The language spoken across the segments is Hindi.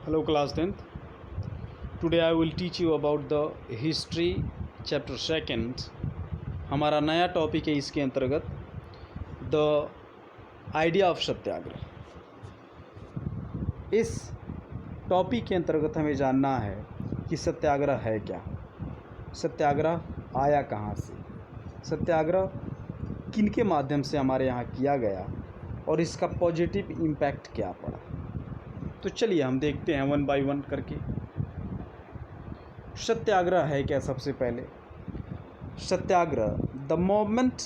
Hello class 10th. Today I will teach you about the history chapter 2nd. हमारा नया टॉपिक है इसके अंतर्गत द आइडिया ऑफ सत्याग्रह। इस टॉपिक के अंतर्गत हमें जानना है कि सत्याग्रह है क्या, सत्याग्रह आया कहाँ से, सत्याग्रह किनके माध्यम से हमारे यहाँ किया गया और इसका पॉजिटिव इम्पैक्ट क्या पड़ा। तो चलिए हम देखते हैं वन बाय वन करके। सत्याग्रह है क्या? सबसे पहले Satyagraha the movement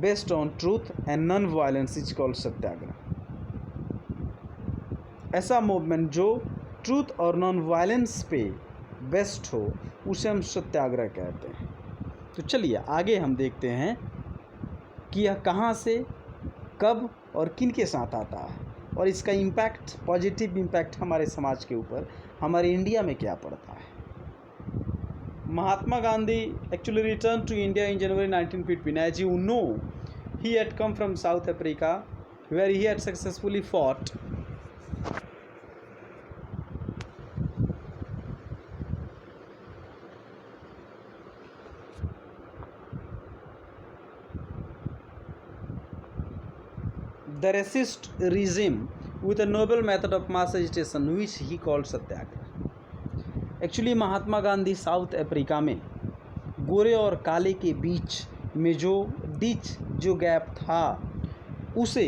based on truth and non violence is called Satyagraha. ऐसा मूवमेंट जो ट्रूथ और नॉन वायलेंस पे बेस्ड हो उसे हम सत्याग्रह कहते हैं। तो चलिए आगे हम देखते हैं कि यह कहाँ से, कब और किन के साथ आता है और इसका इम्पैक्ट, पॉजिटिव इम्पैक्ट हमारे समाज के ऊपर, हमारे इंडिया में क्या पड़ता है। Mahatma Gandhi actually returned to India in January 1915. As you know, he had come from South Africa where he had successfully fought the racist regime with a noble method of mass agitation which he called Satyagraha. Actually Mahatma Gandhi south Africa में गोरे और काले के बीच में जो गैप था उसे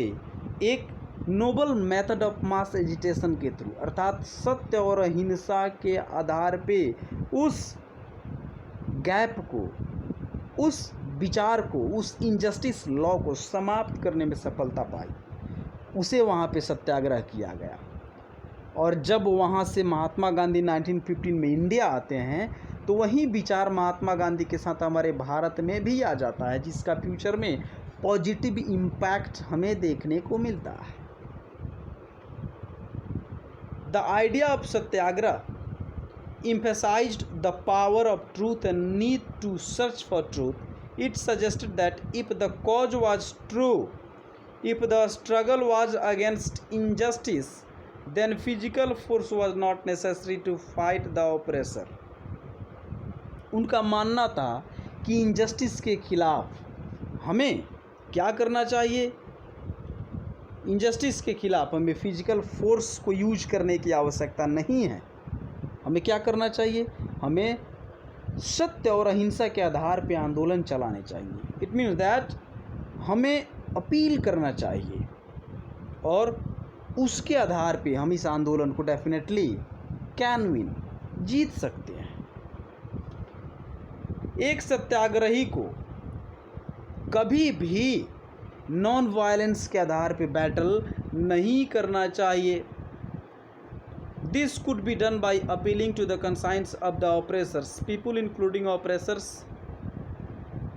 एक noble method of mass agitation के थ्रू, अर्थात सत्य और अहिंसा के आधार पे उस गैप को, उस विचार को, उस इनजस्टिस लॉ को समाप्त करने में सफलता पाई, उसे वहाँ पे सत्याग्रह किया गया। और जब वहाँ से महात्मा गांधी 1915 में इंडिया आते हैं तो वही विचार महात्मा गांधी के साथ हमारे भारत में भी आ जाता है, जिसका फ्यूचर में पॉजिटिव इम्पैक्ट हमें देखने को मिलता है। The idea of Satyagraha emphasized the power of truth and need to search for truth. It suggested that if the cause was true, if the struggle was against injustice, then physical force was not necessary to fight the oppressor. उनका मानना था कि इनजस्टिस के खिलाफ हमें क्या करना चाहिए, इनजस्टिस के खिलाफ हमें फिजिकल फोर्स को यूज करने की आवश्यकता नहीं है। हमें क्या करना चाहिए, हमें सत्य और अहिंसा के आधार पे आंदोलन चलाने चाहिए। इट मीन्स दैट हमें अपील करना चाहिए और उसके आधार पे हम इस आंदोलन को डेफिनेटली कैन विन, जीत सकते हैं। एक सत्याग्रही को कभी भी नॉन वायलेंस के आधार पे बैटल नहीं करना चाहिए। This could be done by appealing to the conscience of the oppressors. People, including oppressors,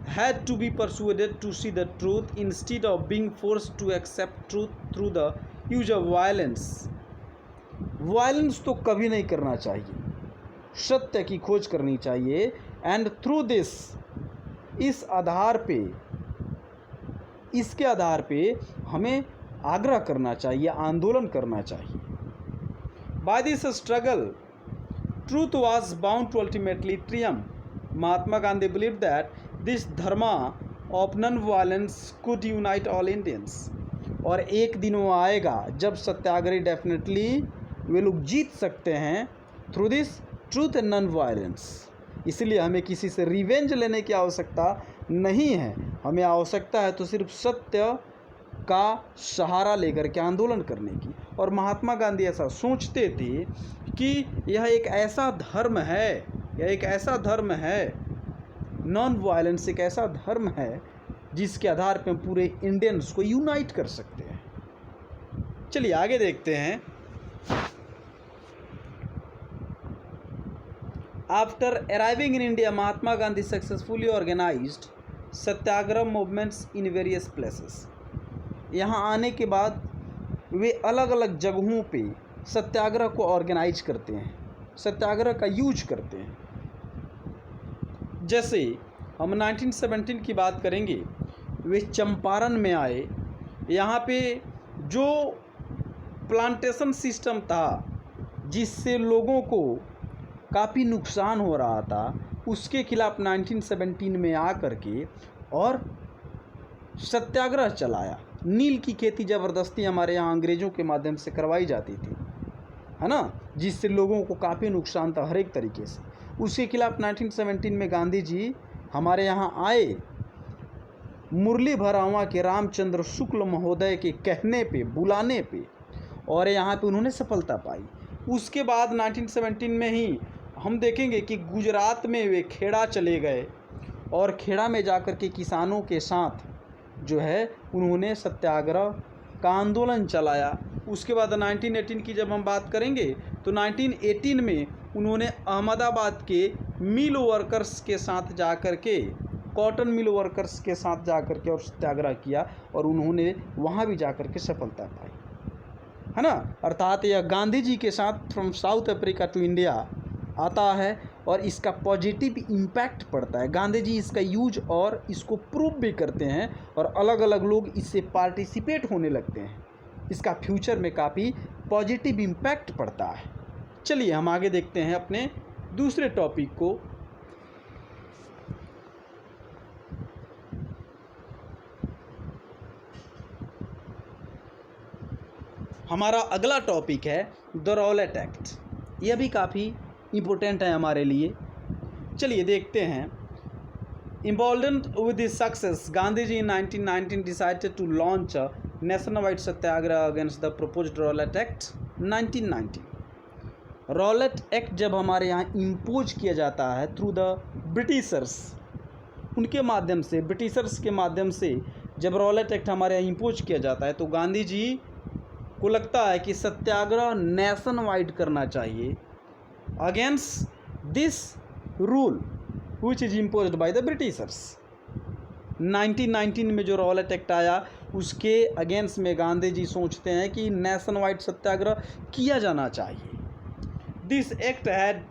had to be persuaded to see the truth instead of being forced to accept truth through the use of violence. Violence तो कभी नहीं करना चाहिए, सत्य की खोज करनी चाहिए। एंड थ्रू दिस, इस आधार पे, इसके आधार पे हमें आग्रह करना चाहिए, आंदोलन करना चाहिए। By this struggle, truth was bound to ultimately triumph. Mahatma Gandhi believed that this dharma of non-violence could unite all Indians. और एक दिन वो आएगा जब सत्याग्रही डेफिनेटली वे लोग जीत सकते हैं through this truth and non violence. इसलिए हमें किसी से रिवेंज लेने की आवश्यकता नहीं है, हमें आवश्यकता है तो सिर्फ सत्य का सहारा लेकर के आंदोलन करने की। और महात्मा गांधी ऐसा सोचते थे कि यह एक ऐसा धर्म है, यह एक ऐसा धर्म है, नॉन वायलेंस एक ऐसा धर्म है जिसके आधार पर हम पूरे इंडियंस को यूनाइट कर सकते हैं। चलिए आगे देखते हैं। After arriving in India, Mahatma Gandhi successfully organized satyagraha movements in various places. यहाँ आने के बाद वे अलग अलग जगहों पे सत्याग्रह को ऑर्गेनाइज करते हैं, सत्याग्रह का यूज करते हैं। जैसे हम 1917 की बात करेंगे, वे चंपारण में आए। यहाँ पे जो प्लांटेशन सिस्टम था जिससे लोगों को काफ़ी नुकसान हो रहा था, उसके खिलाफ 1917 में आकर के और सत्याग्रह चलाया। नील की खेती ज़बरदस्ती हमारे यहाँ अंग्रेज़ों के माध्यम से करवाई जाती थी, है ना, जिससे लोगों को काफ़ी नुकसान था हर एक तरीके से। उसके खिलाफ 1917 में गांधी जी हमारे यहाँ आए, मुरली भरावा के रामचंद्र शुक्ल महोदय के कहने पे, बुलाने पे, और यहाँ पे उन्होंने सफलता पाई। उसके बाद 1917 में ही हम देखेंगे कि गुजरात में वे खेड़ा चले गए और खेड़ा में जाकर के किसानों के साथ जो है उन्होंने सत्याग्रह का आंदोलन चलाया। उसके बाद 1918 की जब हम बात करेंगे तो 1918 में उन्होंने अहमदाबाद के मिल वर्कर्स के साथ जाकर के, कॉटन मिल वर्कर्स के साथ जाकर के और सत्याग्रह किया और उन्होंने वहाँ भी जाकर के सफलता पाई, है ना। अर्थात यह गांधी जी के साथ from South Africa to India आता है और इसका पॉजिटिव इम्पैक्ट पड़ता है। गांधी जी इसका यूज और इसको प्रूव भी करते हैं और अलग अलग लोग इससे पार्टिसिपेट होने लगते हैं। इसका फ्यूचर में काफ़ी पॉजिटिव इम्पैक्ट पड़ता है। चलिए हम आगे देखते हैं अपने दूसरे टॉपिक को। हमारा अगला टॉपिक है द रॉलेट एक्ट। यह भी काफ़ी इम्पोर्टेंट है हमारे लिए। चलिए देखते हैं। Emboldened with this success, Gandhiji in 1919 decided to launch a nationwide satyagraha against the proposed Rowlatt Act 1919. Rowlatt act जब हमारे यहाँ इम्पोज किया जाता है थ्रू द ब्रिटिशर्स, उनके माध्यम से, ब्रिटिशर्स के माध्यम से जब रॉलेट एक्ट हमारे यहाँ इम्पोज किया जाता है तो गांधी जी को लगता है कि सत्याग्रह नेशन वाइड करना चाहिए against this rule which is imposed by the Britishers. 1919 में जो रॉलेट एक्ट आया उसके अगेंस्ट में गांधी जी सोचते हैं कि नेशन वाइड सत्याग्रह किया जाना चाहिए। This act had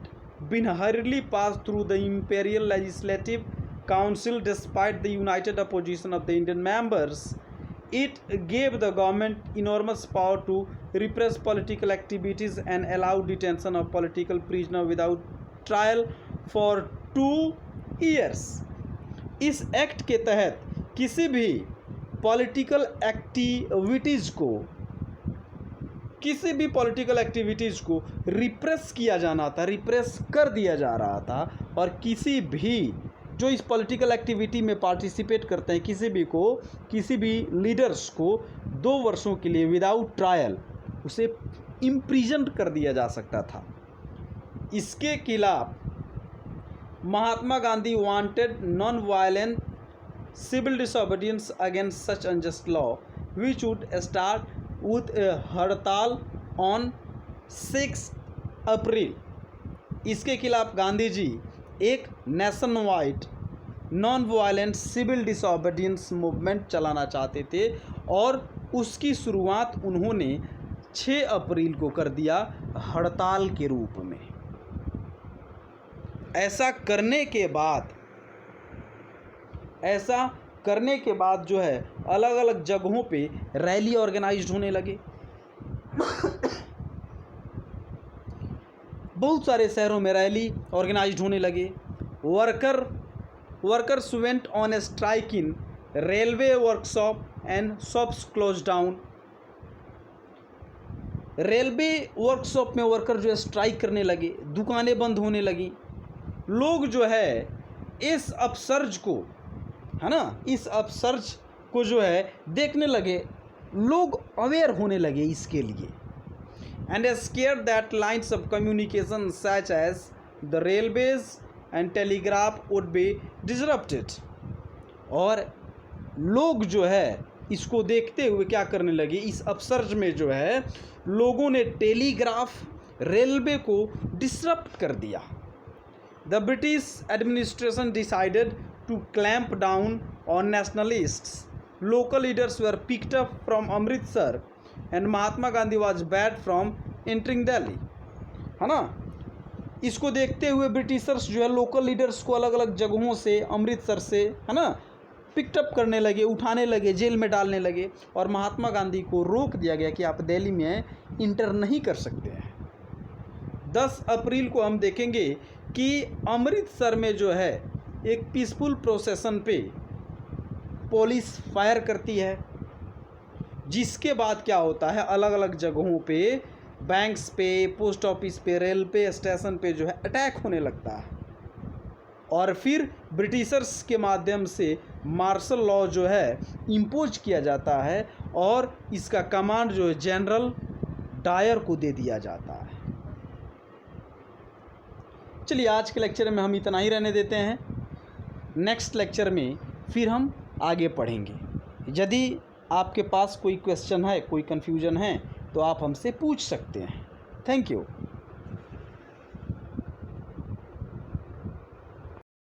been hurriedly passed through the imperial legislative council despite the united opposition of the Indian members. It gave the government enormous power to repress political activities and allow detention of political prisoners without trial for 2 years. इस एक्ट के तहत किसी भी पॉलिटिकल एक्टिविटीज़ को रिप्रेस किया जाना था, रिप्रेस कर दिया जा रहा था और किसी भी जो इस पॉलिटिकल एक्टिविटी में पार्टिसिपेट करते हैं किसी भी लीडर्स को 2 वर्षों के लिए विदाउट ट्रायल उसे इम्प्रिजन कर दिया जा सकता था। इसके खिलाफ Mahatma Gandhi wanted non violent civil disobedience against such unjust law which would start with a hartal on 6 April. इसके खिलाफ गांधी जी एक nationwide non violent civil disobedience movement चलाना चाहते थे और उसकी शुरुआत उन्होंने 6 अप्रैल को कर दिया हड़ताल के रूप में। ऐसा करने के बाद जो है अलग अलग जगहों पे रैली ऑर्गेनाइज्ड होने लगे। बहुत सारे शहरों में रैली ऑर्गेनाइज्ड होने लगे। Workers went on A strike in railway workshop and shops close down. Railway workshop में वर्कर जो है स्ट्राइक करने लगे, दुकानें बंद होने लगी। लोग जो है इस अपसर्ज को, है ना, इस अपसर्ज को जो है देखने लगे, लोग अवेयर होने लगे इसके लिए। And is scared that lines of communication such as the railways and telegraph would be disrupted। और लोग जो है इसको देखते हुए क्या करने लगे, इस अपसर्ज में जो है लोगों ने टेलीग्राफ, रेलवे को डिसरप्ट कर दिया। The British administration decided to clamp down on nationalists. Local leaders were picked up from Amritsar and Mahatma Gandhi was bad from entering Delhi, है ना। इसको देखते हुए ब्रिटिशर्स जो है लोकल लीडर्स को अलग अलग जगहों से, अमृतसर से, है ना, पिकअप करने लगे, उठाने लगे, जेल में डालने लगे और महात्मा गांधी को रोक दिया गया कि आप दिल्ली में इंटर नहीं कर सकते हैं। 10 अप्रैल को हम देखेंगे कि अमृतसर में जो है एक पीसफुल प्रोसेसन पे पुलिस फायर करती है, जिसके बाद क्या होता है अलग अलग जगहों पे, बैंक्स पे, पोस्ट ऑफिस पे, रेलवे स्टेशन पे जो है अटैक होने लगता है और फिर ब्रिटिशर्स के माध्यम से मार्शल लॉ जो है इम्पोज किया जाता है और इसका कमांड जो है जनरल डायर को दे दिया जाता है। चलिए आज के लेक्चर में हम इतना ही रहने देते हैं। नेक्स्ट लेक्चर में फिर हम आगे पढ़ेंगे। यदि आपके पास कोई क्वेश्चन है, कोई कन्फ्यूजन है तो आप हमसे पूछ सकते हैं। Thank you.